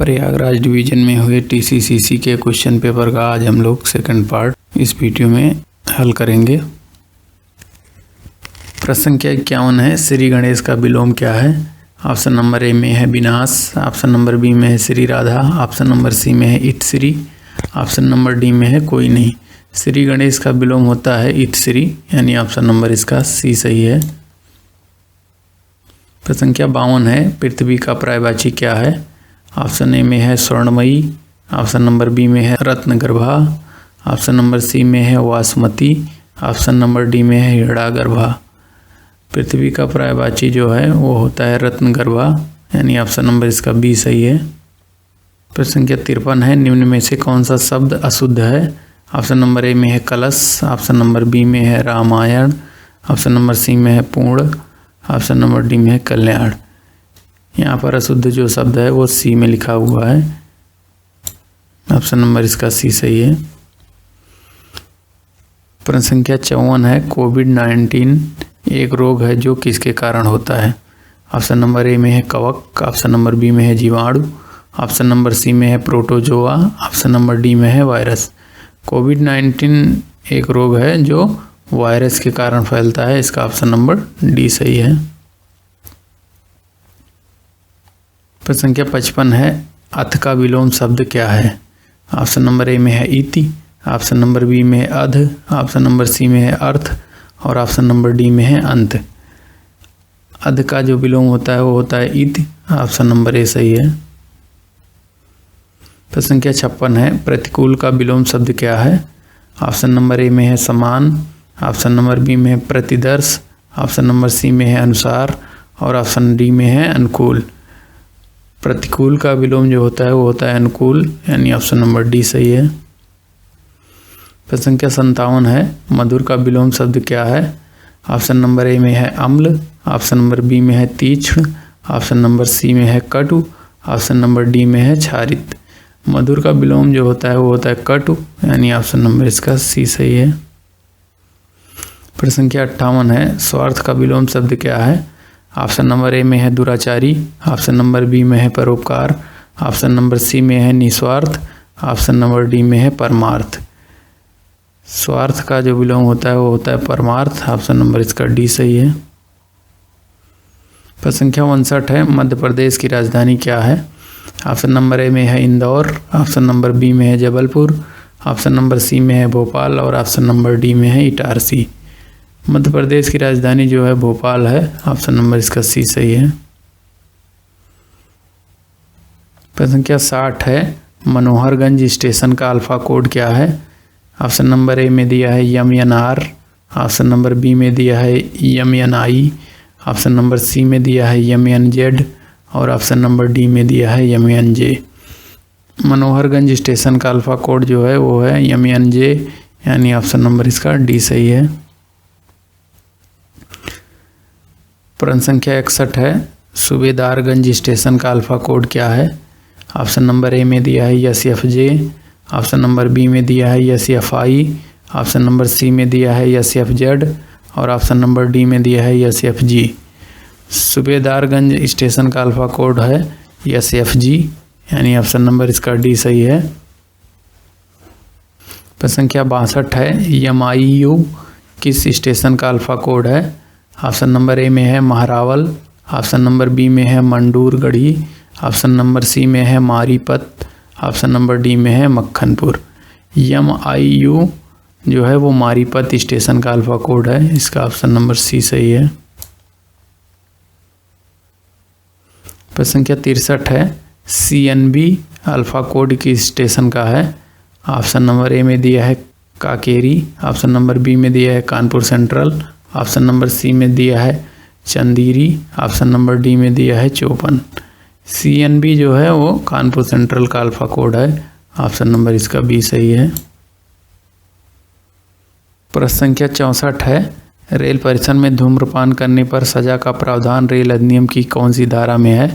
Prayagraj division में हुए टीसीसीसी के क्वेश्चन पेपर का आज हम लोग सेकंड पार्ट इस वीडियो में हल करेंगे। प्रश्न संख्या 51 है, श्री गणेश का विलोम क्या है? ऑप्शन नंबर ए में है विनाश, ऑप्शन नंबर बी में है Shri Radha, option number C में है इट श्री, ऑप्शन नंबर डी में है कोई नहीं। श्री गणेश का विलोम होता है इट श्री, यानी ऑप्शन नंबर इसका सी सही है। प्रश्न संख्या 52 है, पृथ्वी का पर्यायवाची क्या है? ऑप्शन ए में है स्वर्णमयी, ऑप्शन नंबर बी में है रत्नगर्भा, ऑप्शन नंबर सी में है वासमती, ऑप्शन नंबर डी में है हिरणागर्भा। पृथ्वी का पर्यायवाची जो है वो होता है रत्नगर्भा, यानी ऑप्शन नंबर इसका बी सही है। प्रश्न संख्या 53 है, निम्न में से कौन सा शब्द अशुद्ध है? ऑप्शन नंबर ए में है कलश, ऑप्शन नंबर बी में है रामायण, ऑप्शन नंबर सी में है पूर्ण, ऑप्शन नंबर डी में है कल्याण। यहाँ पर अशुद्ध जो शब्द है वो सी में लिखा हुआ है, ऑप्शन नंबर इसका सी सही है। प्रश्न संख्या 54 है, कोविड-19 एक रोग है जो किसके कारण होता है? ऑप्शन नंबर ए में है कवक, ऑप्शन नंबर बी में है जीवाणु, ऑप्शन नंबर सी में है प्रोटोजोआ, ऑप्शन नंबर डी में है वायरस। कोविड-19 एक रोग है जो वायरस के कारण फैलता है, इसका ऑप्शन नंबर डी सही है। प्रश्न संख्या 55 है, अथ का विलोम शब्द क्या है? ऑप्शन नंबर ए में है इति, ऑप्शन नंबर बी में है अध, ऑप्शन नंबर सी में है अर्थ और ऑप्शन नंबर डी में है अंत। अध का जो विलोम होता है वो होता है इति, ऑप्शन नंबर ए सही है। प्रश्न संख्या 56 है, प्रतिकूल का विलोम शब्द क्या है? ऑप्शन नंबर ए में है समान, ऑप्शन नंबर बी में है प्रतिदर्श, ऑप्शन नंबर सी में है अनुसार और ऑप्शन डी में है अनुकूल। प्रतिकूल का विलोम जो होता है वो होता है अनुकूल, यानी ऑप्शन नंबर डी सही है। प्रश्न संख्या 57 है, मधुर का विलोम शब्द क्या है? ऑप्शन नंबर ए में है अम्ल, ऑप्शन नंबर बी में है तीक्ष्ण, ऑप्शन नंबर सी में है कटु, ऑप्शन नंबर डी में है क्षारित। मधुर का विलोम जो होता है वो होता है कटु, यानी ऑप्शन नंबर इसका सी सही है। प्रश्न संख्या 58 है, स्वार्थ का विलोम शब्द क्या है? ऑप्शन नंबर ए में है दुराचारी, ऑप्शन नंबर बी में है परोपकार, ऑप्शन नंबर सी में है निस्वार्थ, ऑप्शन नंबर डी में है परमार्थ। स्वार्थ का जो विलोम होता है वो होता है परमार्थ, ऑप्शन नंबर इसका डी सही है। प्रश्न संख्या 59 है, मध्य प्रदेश की राजधानी क्या है? ऑप्शन नंबर ए में है इंदौर, ऑप्शन नंबर बी में है जबलपुर, ऑप्शन नंबर सी में है भोपाल और ऑप्शन नंबर डी में है इटारसी। मध्य प्रदेश की राजधानी जो है भोपाल है, ऑप्शन नंबर इसका सी सही है। प्रश्न संख्या 60 है, मनोहरगंज स्टेशन का अल्फा कोड क्या है? ऑप्शन नंबर ए में दिया है MNR, ऑप्शन नंबर बी में दिया है MNI, ऑप्शन नंबर सी में दिया है MNZ और ऑप्शन नंबर डी में दिया है MNJ। मनोहरगंज स्टेशन का अल्फा कोड जो है वो है MNJ, यानी ऑप्शन नंबर इसका डी सही है। प्रश्न संख्या 61 है, सूबेदारगंज स्टेशन का अल्फा कोड क्या है? ऑप्शन नंबर ए में दिया है SFJ, ऑप्शन नंबर बी में दिया है SFI, ऑप्शन नंबर सी में दिया है SFZ और ऑप्शन नंबर डी में दिया है SFG। सूबेदारगंज स्टेशन का अल्फा कोड है SFG, यानी ऑप्शन नंबर इसका डी सही है। प्रश्न संख्या 62 है, MIU किस स्टेशन का अल्फा कोड है? ऑप्शन नंबर ए में है महारावल, ऑप्शन नंबर बी में है मंडूरगढ़ी, ऑप्शन नंबर सी में है मारीपत, ऑप्शन नंबर डी में है मक्खनपुर। MIU जो है वो मारीपत स्टेशन का अल्फा कोड है, इसका ऑप्शन नंबर सी सही है। प्रश्न संख्या 63 है, CNB अल्फा कोड किस स्टेशन का है? ऑप्शन नंबर ए में दिया है काकेरी, ऑप्शन नंबर बी में दिया है Kanpur central, option number C में दिया है चंदेरी, ऑप्शन नंबर डी में दिया है चौपन। CNB जो है वो कानपुर सेंट्रल का अल्फा कोड है, ऑप्शन नंबर इसका बी सही है। प्रश्न संख्या 64 है, रेल परिसर में धूम्रपान करने पर सजा का प्रावधान रेल अधिनियम की कौन सी धारा में है?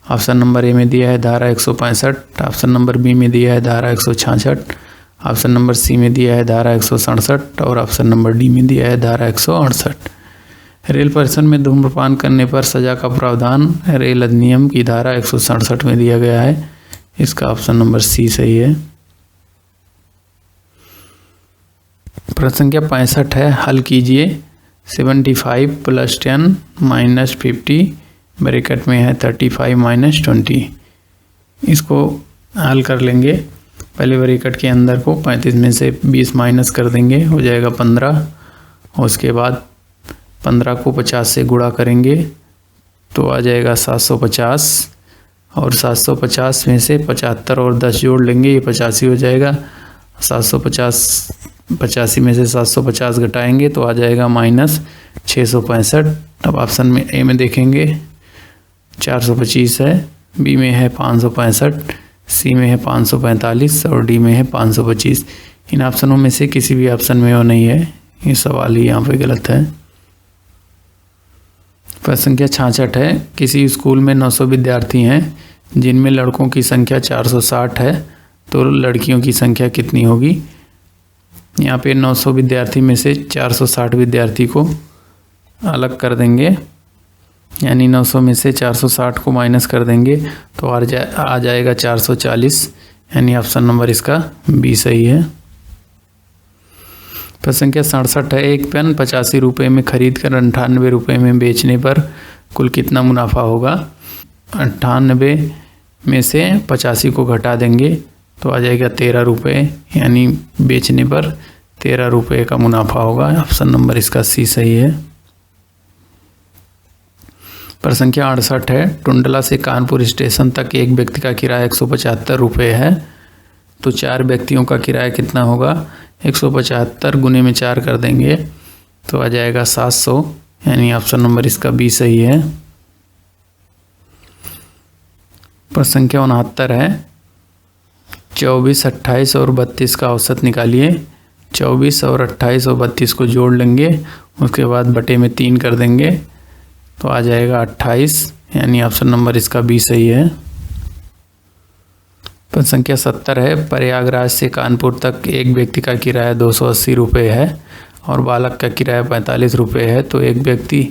ऑप्शन नंबर ए में दिया है धारा 165, ऑप्शन नंबर बी में दिया है धारा 166, ऑप्शन नंबर सी में दिया है धारा 167 और ऑप्शन नंबर डी में दिया है धारा 168। रेल परिसर में धूम्रपान करने पर सजा का प्रावधान रेल अधिनियम की धारा 167 में दिया गया है। इसका ऑप्शन नंबर सी सही है। प्रश्न संख्या 65 है, हल कीजिए। 75 + 10 - 50 ब्रैकेट में है 35 - 20। इसको हल कर लेंगे। पहले ब्रैकेट के अंदर को 35 में से 20 माइनस कर देंगे, हो जाएगा 15। और उसके बाद 15 को 50 से गुणा करेंगे तो आ जाएगा 750। और 750 में से 75 और 10 जोड़ लेंगे, ये 85 हो जाएगा। 85 में से 750 घटाएंगे तो आ जाएगा -665। अब ऑप्शन में ए में देखेंगे 425 है, बी में है 565, सी में है 545 और डी में है 525। इन ऑप्शनों में से किसी भी ऑप्शन में वो नहीं है, ये सवाल ही यहाँ पे गलत है। प्रश्न संख्या 66 है, किसी स्कूल में 900 विद्यार्थी हैं जिनमें लड़कों की संख्या 460 है, तो लड़कियों की संख्या कितनी होगी। यहाँ पे 900 विद्यार्थी में से 460 विद्यार्थी को अलग कर देंगे, यानी 900 में से 460 को माइनस कर देंगे तो आ जाएगा 440, यानी ऑप्शन नंबर इसका बी सही है। प्रश्न संख्या 67 है, एक पेन 85 रुपये में खरीद कर 98 रुपये में बेचने पर कुल कितना मुनाफा होगा। 98 में से 85 को घटा देंगे तो आ जाएगा 13 रुपये, यानी बेचने पर 13 रुपये का मुनाफा होगा। ऑप्शन नंबर इसका सी सही है। प्रश्न संख्या 68 है, टुंडला से कानपुर स्टेशन तक एक व्यक्ति का किराया 175 रुपये है, तो 4 व्यक्तियों का किराया कितना होगा। 175 गुने में 4 कर देंगे तो आ जाएगा 700, यानी ऑप्शन नंबर इसका बी सही है। प्रश्न संख्या 69 है, 24, 28 और 32 का औसत निकालिए। 24 और 28 और 32 को जोड़ लेंगे, उसके बाद बटे में 3 कर देंगे तो आ जाएगा 28, यानी ऑप्शन नंबर इसका बी सही है। प्रश्न संख्या 70 है, प्रयागराज से कानपुर तक एक व्यक्ति का किराया 280 रुपये है और बालक का किराया 45 रुपये है, तो एक व्यक्ति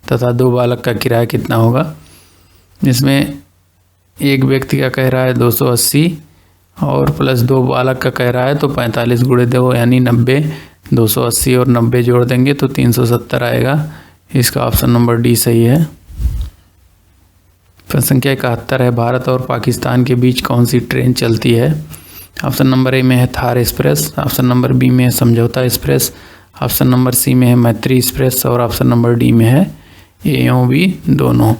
तथा 2 बालक का किराया कितना होगा। जिसमें एक व्यक्ति का कह रहा है 280 और प्लस 2 बालक का कह रहा है तो 45 गुणे 2 यानी 90। 280 और 90 जोड़ देंगे तो 370 आएगा, इसका ऑप्शन नंबर डी सही है। प्रश्न संख्या 71 है, भारत और पाकिस्तान के बीच कौन सी ट्रेन चलती है। ऑप्शन नंबर ए में है Thar express, option number B में है समझौता एक्सप्रेस, ऑप्शन नंबर सी में है मैत्री एक्सप्रेस और ऑप्शन नंबर डी में है ए और बी दोनों।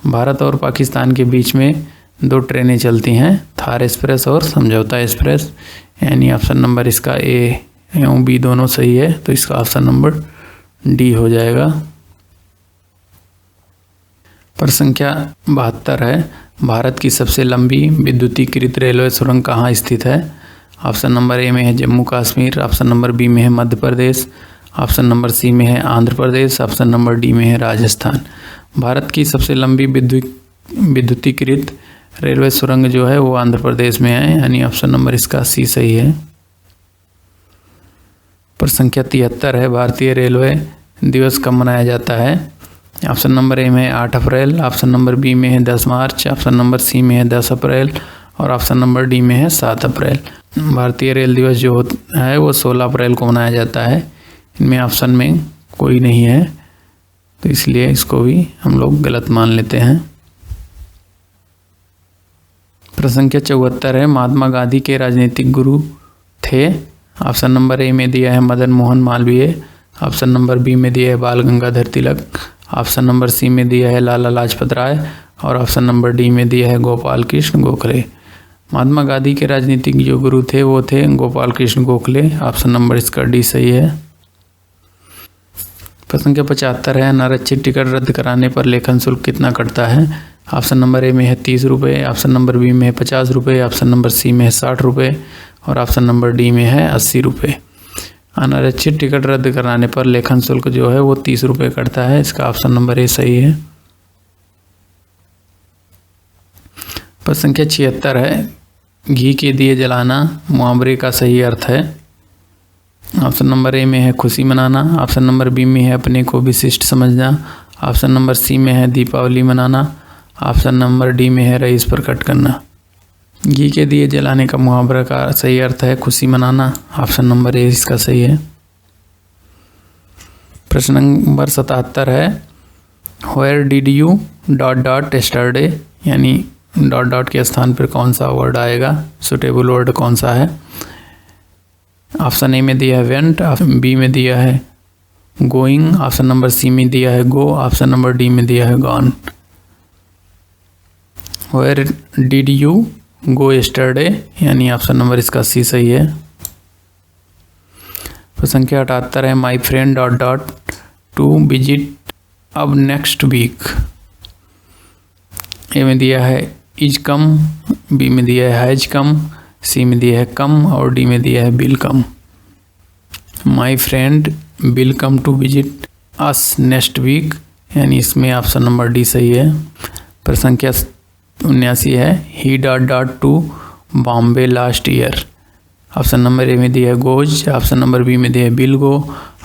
भारत और पाकिस्तान के बीच में 2 ट्रेनें चलती हैं, थार एक्सप्रेस और समझौता एक्सप्रेस, यानी ऑप्शन नंबर इसका ए और बी दोनों सही है, तो इसका ऑप्शन नंबर डी हो जाएगा। प्रश्न संख्या 72 है, भारत की सबसे लंबी विद्युतीकृत रेलवे सुरंग कहाँ स्थित है। ऑप्शन नंबर ए में है Jammu Kashmir, option number B में है Madhya Pradesh, option number C में है Andhra Pradesh, option number D में है राजस्थान। भारत की सबसे लंबी विद्युतीकृत रेलवे सुरंग जो है वो आंध्र प्रदेश में है, यानी ऑप्शन नंबर इसका सी सही है। प्रश्न संख्या 73 है, भारतीय रेलवे दिवस कब मनाया जाता है। ऑप्शन नंबर ए में है 8 अप्रैल, ऑप्शन नंबर बी में है 10 मार्च, ऑप्शन नंबर सी में है 10 अप्रैल और ऑप्शन नंबर डी में है 7 अप्रैल। भारतीय रेल दिवस जो है वो 16 अप्रैल को मनाया जाता है। इनमें ऑप्शन में कोई नहीं है तो इसलिए इसको भी हम लोग गलत मान लेते हैं। प्रश्न संख्या 74 है, महात्मा गांधी के राजनीतिक गुरु थे। ऑप्शन नंबर ए में दिया है Madan Mohan Malviya, option number B में दिया है Bal Gangadhar Tilak, option number C में दिया है लाला लाजपत राय और ऑप्शन नंबर डी में दिया है गोपाल कृष्ण गोखले। महात्मा गांधी के राजनीतिक जो गुरु थे वो थे गोपाल कृष्ण गोखले, ऑप्शन नंबर इसका डी सही है। प्रश्न संख्या 75 है, अनारक्षित टिकट रद्द कराने पर लेखन शुल्क कितना कटता है। ऑप्शन नंबर ए में है 30 रुपये, ऑप्शन नंबर बी में है 50 रुपये, ऑप्शन नंबर सी में है 60 रुपये और ऑप्शन नंबर डी में है 80 रुपये। अनारक्षित टिकट रद्द कराने पर लेखन शुल्क जो है वो 30 रुपये कटता है, इसका ऑप्शन नंबर ए सही है। प्रश्न संख्या 76 है, घी के दिए जलाना मुहावरे का सही अर्थ है। ऑप्शन नंबर ए में है खुशी मनाना, ऑप्शन नंबर बी में है अपने को विशिष्ट समझना, ऑप्शन नंबर सी में है दीपावली मनाना, ऑप्शन नंबर डी में है रईस प्रकट करना। घी के दिए जलाने का मुहावरा का सही अर्थ है खुशी मनाना। ऑप्शन नंबर ए इसका सही है। प्रश्न नंबर 77 है where did you dot dot yesterday, यानी डॉट डॉट के स्थान पर कौन सा वर्ड आएगा, सुटेबल वर्ड कौन सा है। ऑप्शन ए में दिया है वेंट, ऑप्शन बी में दिया है गोइंग, ऑप्शन नंबर सी में दिया है गो, ऑप्शन नंबर डी में दिया है gone. Where did you go yesterday, यानी ऑप्शन नंबर इसका सी सही है। प्रश्न संख्या 78 है my friend dot dot to visit अब नेक्स्ट वीक। ए में दिया है इज कम, बी में दिया है हैज कम, सी में दिया है कम और डी में दिया है will come. My friend will come to visit us next week, यानी इसमें ऑप्शन नंबर डी सही है। प्रश्न संख्या 79 है he dot dot to Bombay last year. Option number A में दिया है गोज, ऑप्शन नंबर बी में दिया है will go,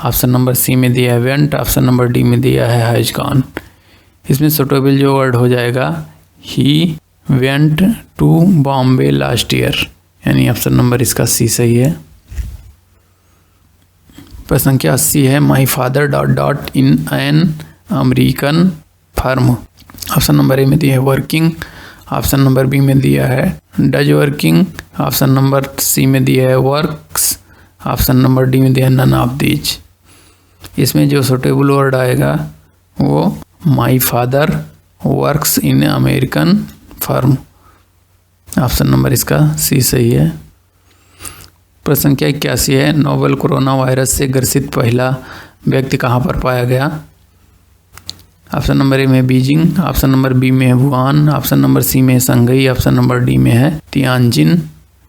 option number C में दिया है वेंट, ऑप्शन नंबर डी में दिया है हैज गॉन। इसमें सुटेबल जो वर्ड हो जाएगा he went to Bombay last year, यानी ऑप्शन नंबर इसका सी सही है। प्रश्न संख्या 80 है my father dot dot in an American firm. Option number A में दिया है वर्किंग, ऑप्शन नंबर बी में दिया है does working, option number C में दिया है वर्क्स, ऑप्शन नंबर डी में दिया है नन ऑफ दीज। इसमें जो सुटेबल वर्ड आएगा वो my father works in American firm, option number इसका सी सही है। प्रश्न संख्या 81 है नोवेल कोरोना वायरस से ग्रसित पहला व्यक्ति कहाँ पर पाया गया। ऑप्शन नंबर ए में बीजिंग, ऑप्शन नंबर बी में है वुहान, ऑप्शन नंबर सी में है संघई, ऑप्शन नंबर डी में है तियानजिन।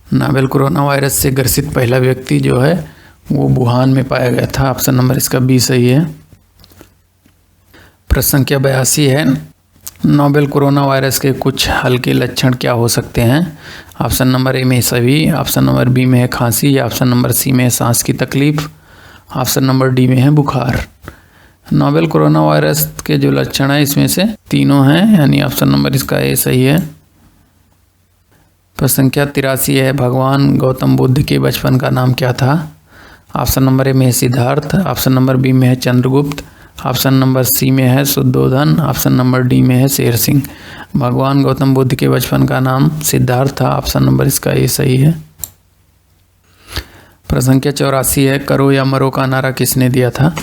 नोवेल कोरोना वायरस से ग्रसित पहला व्यक्ति जो है वो वुहान में पाया गया था, ऑप्शन नंबर इसका बी सही है। प्रश्न संख्या 82 है नोवेल कोरोना वायरस के कुछ हल्के लक्षण क्या हो सकते हैं। ऑप्शन नंबर ए में सभी, ऑप्शन नंबर बी में है खांसी, ऑप्शन नंबर सी में है सांस की तकलीफ, ऑप्शन नंबर डी में है बुखार। नोवेल कोरोना वायरस के जो लक्षण है इसमें से तीनों हैं, यानी ऑप्शन नंबर इसका ए सही है। प्रश्न संख्या 83 है भगवान गौतम बुद्ध के बचपन का नाम क्या था। ऑप्शन नंबर ए में है सिद्धार्थ, ऑप्शन नंबर बी में है चंद्रगुप्त, ऑप्शन नंबर सी में है शुद्धोधन, ऑप्शन नंबर डी में है शेर सिंह। भगवान गौतम बुद्ध के बचपन का नाम सिद्धार्थ था, ऑप्शन नंबर इसका ए सही है। प्रश्न संख्या 84 है करो या मरो का नारा किसने दिया था।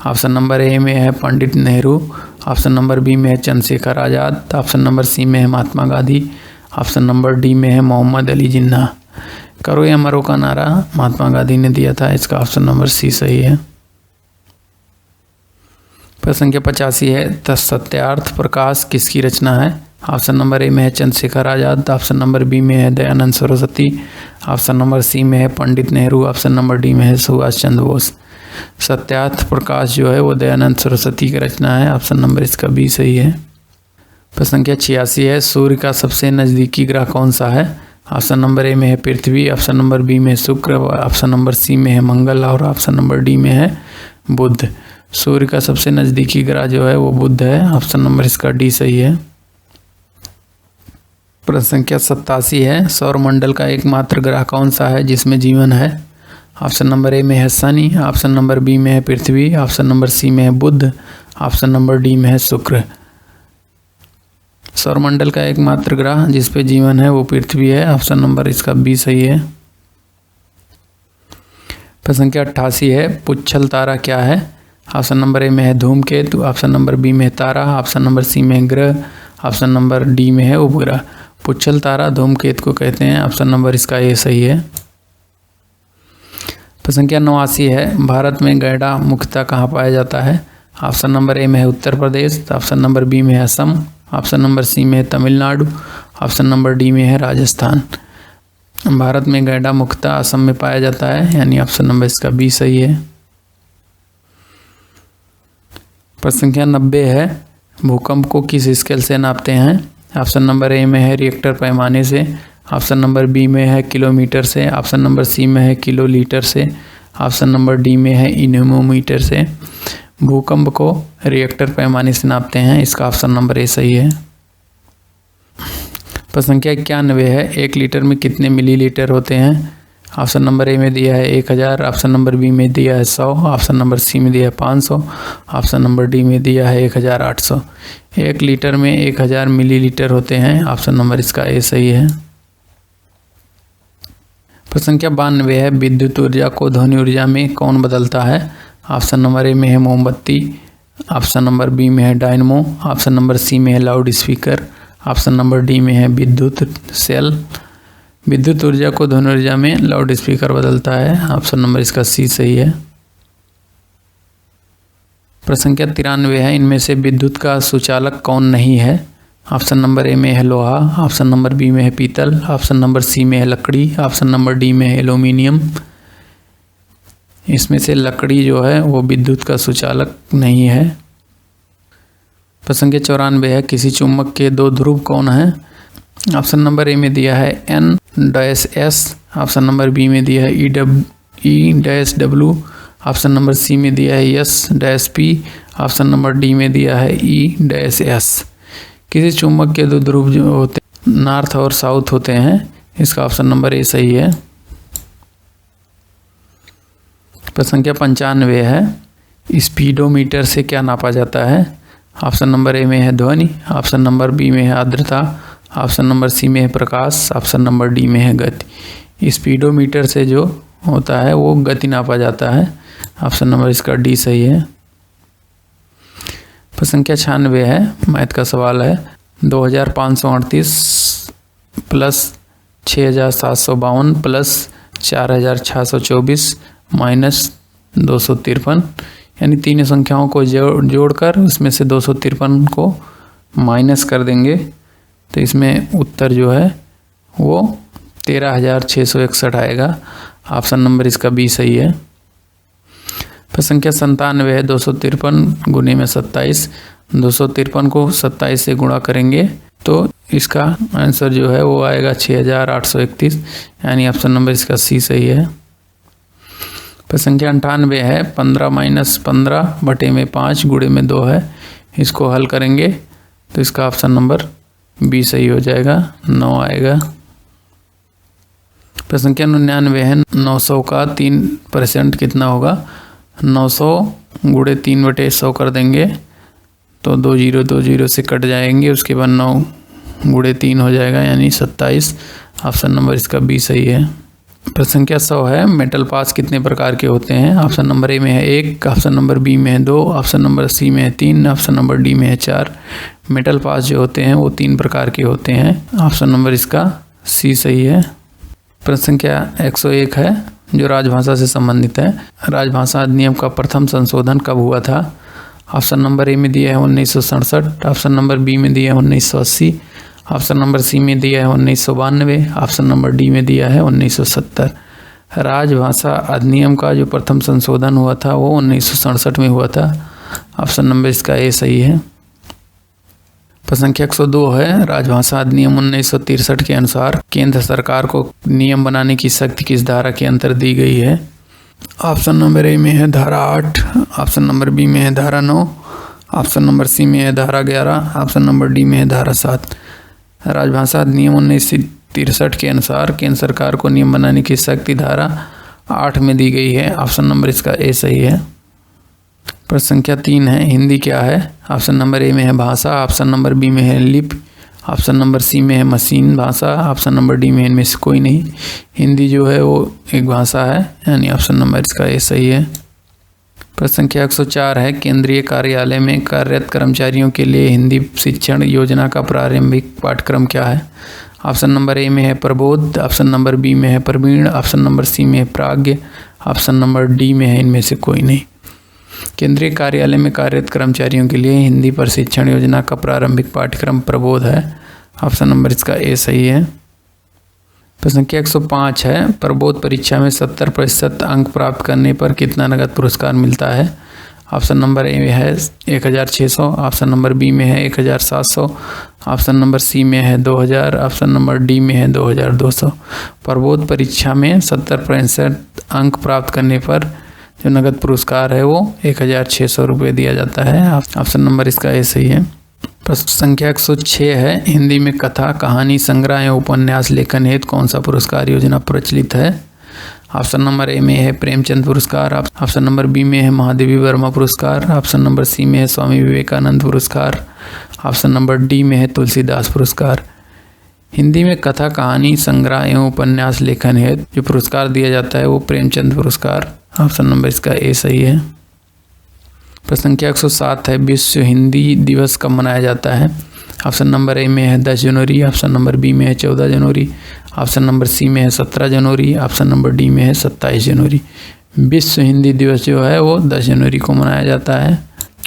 ऑप्शन नंबर ए में है Pandit Nehru, option number B में है Chandrashekhar Azad, option number C में है Mahatma Gandhi, option number D में है मोहम्मद अली जिन्ना। करो या मरो का नारा महात्मा गांधी ने दिया था, इसका ऑप्शन नंबर सी सही है। प्रश्न संख्या 85 है सत्यार्थ प्रकाश किसकी रचना है। ऑप्शन नंबर ए में है Chandrashekhar Azad, option number B में है Dayanand Saraswati, option number C में है Pandit Nehru, option number D में है सुभाष चंद्र बोस। सत्यार्थ प्रकाश जो है वो दयानंद सरस्वती की रचना है, ऑप्शन नंबर इसका बी सही है। प्रश्न संख्या 86 है सूर्य का सबसे नज़दीकी ग्रह कौन सा है। ऑप्शन नंबर ए में है पृथ्वी, ऑप्शन नंबर बी में है शुक्र, ऑप्शन नंबर सी में है मंगल और ऑप्शन नंबर डी में है बुध। सूर्य का सबसे नज़दीकी ग्रह जो है वो बुध है, ऑप्शन नंबर इसका डी सही है। प्रश्न संख्या 87 है सौरमंडल का एकमात्र ग्रह कौन सा है जिसमें जीवन है। ऑप्शन नंबर ए में है शनि, ऑप्शन नंबर बी में है पृथ्वी, ऑप्शन नंबर सी में है बुध, ऑप्शन नंबर डी में है शुक्र। सौरमंडल का एकमात्र ग्रह जिस पे जीवन है वो पृथ्वी है, ऑप्शन नंबर इसका बी सही है। प्रश्न संख्या 88 है पुच्छल तारा क्या है। ऑप्शन नंबर ए में है धूमकेतु, ऑप्शन नंबर बी में है तारा, ऑप्शन नंबर सी में है ग्रह, ऑप्शन नंबर डी में है उपग्रह। पुच्छल तारा धूमकेतु को कहते हैं, ऑप्शन नंबर इसका ए सही है। प्रश्न संख्या 89 है भारत में गैंडा मुख्यतः कहाँ पाया जाता है। ऑप्शन नंबर ए में है Uttar Pradesh, option number B में है असम, ऑप्शन नंबर सी में है तमिलनाडु, ऑप्शन नंबर डी में है राजस्थान। भारत में गैंडा मुख्यतः असम में पाया जाता है, यानी ऑप्शन नंबर इसका बी सही है। प्रश्न संख्या 90 है भूकंप को किस स्केल से नापते हैं। ऑप्शन नंबर ए में है रिएक्टर पैमाने से, ऑप्शन नंबर बी में है किलोमीटर से, ऑप्शन नंबर सी में है किलोलीटर से, ऑप्शन नंबर डी में है एनीमोमीटर से। भूकंप को रिएक्टर पैमाने से नापते हैं, इसका ऑप्शन नंबर ए सही है। प्रश्न संख्या 91 है, 1 लीटर में कितने मिलीलीटर होते हैं? ऑप्शन नंबर ए में दिया है 1000, ऑप्शन नंबर बी में दिया है 100, ऑप्शन नंबर सी में दिया है 500, ऑप्शन नंबर डी में दिया है 1800। 1 लीटर में 1000 मिलीलीटर होते हैं। ऑप्शन नंबर इसका ए सही है। प्रश्न संख्या 92 है, विद्युत ऊर्जा को ध्वनि ऊर्जा में कौन बदलता है? ऑप्शन नंबर ए में है मोमबत्ती, ऑप्शन नंबर बी में है डायनमो, ऑप्शन नंबर सी में है loud speaker, option number D में है विद्युत सेल। विद्युत ऊर्जा को ध्वनि ऊर्जा में लाउड स्पीकर बदलता है। ऑप्शन नंबर इसका सी सही है। प्रश्न संख्या 93 है, इनमें से विद्युत का सुचालक कौन नहीं है? ऑप्शन नंबर ए में है लोहा, ऑप्शन नंबर बी में है पीतल, ऑप्शन नंबर सी में है लकड़ी, ऑप्शन नंबर डी में है एल्यूमिनियम। इसमें से लकड़ी जो है वो विद्युत का सुचालक नहीं है। प्रश्न संख्या 94 है, किसी चुंबक के 2 ध्रुव कौन है? ऑप्शन नंबर ए में दिया है N-S, ऑप्शन नंबर बी में दिया है E-W, ऑप्शन नंबर सी में दिया है S-P, ऑप्शन नंबर डी में दिया है E-S। किसी चुंबक के 2 ध्रुव जो होते हैं नॉर्थ और साउथ होते हैं। इसका ऑप्शन नंबर ए सही है। प्रश्न संख्या 95 है, स्पीडोमीटर से क्या नापा जाता है? ऑप्शन नंबर ए में है ध्वनि, ऑप्शन नंबर बी में है आर्द्रता, ऑप्शन नंबर सी में है प्रकाश, ऑप्शन नंबर डी में है गति। स्पीडोमीटर से जो होता है वो गति नापा जाता है। ऑप्शन नंबर इसका डी सही है। प्रश्न संख्या 96 है, मैथ का सवाल है, 2538 प्लस 6752 प्लस 4624 माइनस 253, यानी तीनों संख्याओं को जोड़कर उसमें से 253 को माइनस कर देंगे तो इसमें उत्तर जो है वो 13661 आएगा। ऑप्शन नंबर इसका बी सही है। प्रश्न संख्या 97 है, 253 गुने में 27, 253 को 27 से गुणा करेंगे तो इसका आंसर जो है वो आएगा 6831, यानी ऑप्शन नंबर इसका सी सही है। प्रश्न संख्या 98 है, 15 माइनस 15 बटे में 5 गुणे में 2 है, इसको हल करेंगे तो इसका ऑप्शन नंबर बी सही हो जाएगा, 9 आएगा। प्रश्न संख्या 99 है, 900 का 3% कितना होगा? 900 गुणे 3/100 कर देंगे तो 2 0 से कट जाएंगे, उसके बाद 9 गुणे 3 हो जाएगा यानी 27। ऑप्शन नंबर इसका बी सही है। प्रश्न संख्या 100 है, मेटल पास कितने प्रकार के होते हैं? ऑप्शन नंबर ए में है 1, ऑप्शन नंबर बी में है 2, ऑप्शन नंबर सी में है 3, ऑप्शन नंबर डी में है 4। मेटल पास जो होते हैं वो 3 प्रकार के होते हैं। ऑप्शन नंबर इसका सी सही है। प्रश्न संख्या 101 है जो राजभाषा से संबंधित है। राजभाषा अधिनियम का प्रथम संशोधन कब हुआ था? ऑप्शन नंबर ए में दिया है 1967, ऑप्शन नंबर बी में दिया है 1980, ऑप्शन नंबर सी में दिया है 1992, ऑप्शन नंबर डी में दिया है 1970। राजभाषा अधिनियम का जो प्रथम संशोधन हुआ था वो 1967 में हुआ था। ऑप्शन नंबर इसका ए सही है। प्रश्न संख्या 102 है, राजभाषा अधिनियम 1963 के अनुसार केंद्र सरकार को नियम बनाने की शक्ति किस धारा के अंतर दी गई है? ऑप्शन नंबर ए में है धारा 8, ऑप्शन नंबर बी में है धारा 9, ऑप्शन नंबर सी में है धारा 11, ऑप्शन नंबर डी में है धारा 7। राजभाषा अधिनियम 1963 के अनुसार केंद्र सरकार को नियम बनाने की शक्ति धारा 8 में दी गई है। ऑप्शन नंबर इसका ए सही है। प्रश्न संख्या 3 है, हिंदी क्या है? ऑप्शन नंबर ए में है भाषा, ऑप्शन नंबर बी में है लिपि, ऑप्शन नंबर सी में है मशीन भाषा, ऑप्शन नंबर डी में इनमें से कोई नहीं। हिंदी जो है वो एक भाषा है, यानी ऑप्शन नंबर इसका ए सही है। प्रश्न संख्या 104 है, केंद्रीय कार्यालय में कार्यरत कर्मचारियों के लिए हिंदी शिक्षण योजना का प्रारंभिक पाठ्यक्रम क्या है? ऑप्शन नंबर ए में है प्रबोध, ऑप्शन नंबर बी में है प्रवीण, ऑप्शन नंबर सी में है प्राज्ञ, ऑप्शन नंबर डी में है इनमें से कोई नहीं। केंद्रीय कार्यालय में कार्यरत कर्मचारियों के लिए हिंदी प्रशिक्षण योजना का प्रारंभिक पाठ्यक्रम प्रबोध है। ऑप्शन नंबर इसका ए सही है। प्रश्न संख्या 105 है, प्रबोध परीक्षा में 70% अंक प्राप्त करने पर कितना नगद पुरस्कार मिलता है? ऑप्शन नंबर ए में है 1600, ऑप्शन नंबर बी में है 1700, ऑप्शन नंबर सी में है 2000, ऑप्शन नंबर डी में है 2200। प्रबोध परीक्षा में 70% अंक प्राप्त करने पर जो नगद पुरस्कार है वो 1600 रुपये दिया जाता है। ऑप्शन नंबर इसका ए सही है। प्रश्न संख्या 106 है, हिंदी में कथा, कहानी, संग्रह या उपन्यास लेखन हेतु कौन सा पुरस्कार योजना प्रचलित है? ऑप्शन नंबर ए में है प्रेमचंद पुरस्कार, ऑप्शन नंबर बी में है महादेवी वर्मा पुरस्कार, ऑप्शन नंबर सी में है स्वामी विवेकानंद पुरस्कार, ऑप्शन नंबर डी में है तुलसीदास पुरस्कार। हिंदी में कथा, कहानी, संग्रह एवं उपन्यास लेखन हेतु जो पुरस्कार दिया जाता है वो प्रेमचंद पुरस्कार। ऑप्शन नंबर इसका ए सही है। प्रश्न संख्या 107 है, विश्व हिंदी दिवस कब मनाया जाता है? ऑप्शन नंबर ए में है 10 जनवरी, ऑप्शन नंबर बी में है 14 जनवरी, ऑप्शन नंबर सी में है 17 जनवरी, ऑप्शन नंबर डी में है 27 जनवरी। विश्व हिंदी दिवस जो है वो 10 जनवरी को मनाया जाता है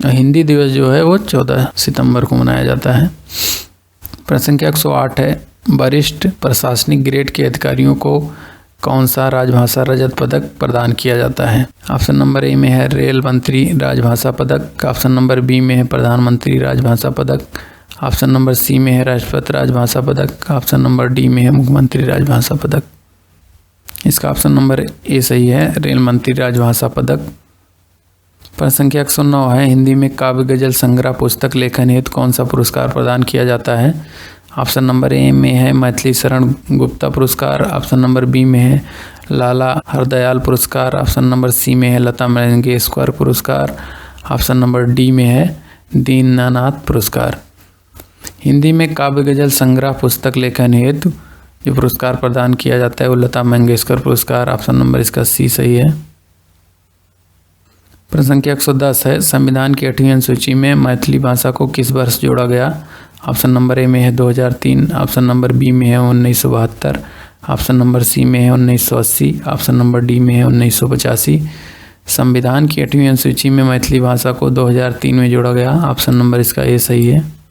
और हिंदी दिवस जो है वो 14 सितंबर को मनाया जाता है। प्रश्न संख्या 108 है, वरिष्ठ प्रशासनिक ग्रेड के अधिकारियों को कौन सा राजभाषा रजत पदक प्रदान किया जाता है? ऑप्शन नंबर ए में है रेल मंत्री राजभाषा पदक, ऑप्शन नंबर बी में है प्रधानमंत्री राजभाषा पदक, ऑप्शन नंबर सी में है राष्ट्रपति राजभाषा पदक, ऑप्शन नंबर डी में है मुख्यमंत्री राजभाषा पदक। इसका ऑप्शन नंबर ए सही है, रेल मंत्री राजभाषा पदक। प्रश्न संख्या 109 है, हिंदी में काव्य गजल संग्रह पुस्तक लेखन हेतु कौन सा पुरस्कार प्रदान किया जाता है? ऑप्शन नंबर ए में है मैथिली शरण गुप्ता पुरस्कार, ऑप्शन नंबर बी में है लाला हरदयाल पुरस्कार, ऑप्शन नंबर सी में है लता मंगेशकर पुरस्कार, ऑप्शन नंबर डी में है दीनानाथ पुरस्कार। हिंदी में काव्य गजल संग्रह पुस्तक लेखन हेतु जो पुरस्कार प्रदान किया जाता है वो लता मंगेशकर पुरस्कार। ऑप्शन नंबर इसका सी सही है। प्रश्न संख्या 110 है, संविधान की 8वीं अनुसूची में मैथिली भाषा को किस वर्ष जोड़ा गया? ऑप्शन नंबर ए में है 2003, ऑप्शन नंबर बी में है 1972, ऑप्शन नंबर सी में है 1980, ऑप्शन नंबर डी में है 1985। संविधान की 8वीं अनुसूची में मैथिली भाषा को 2003 में जोड़ा गया। ऑप्शन नंबर इसका ए सही है।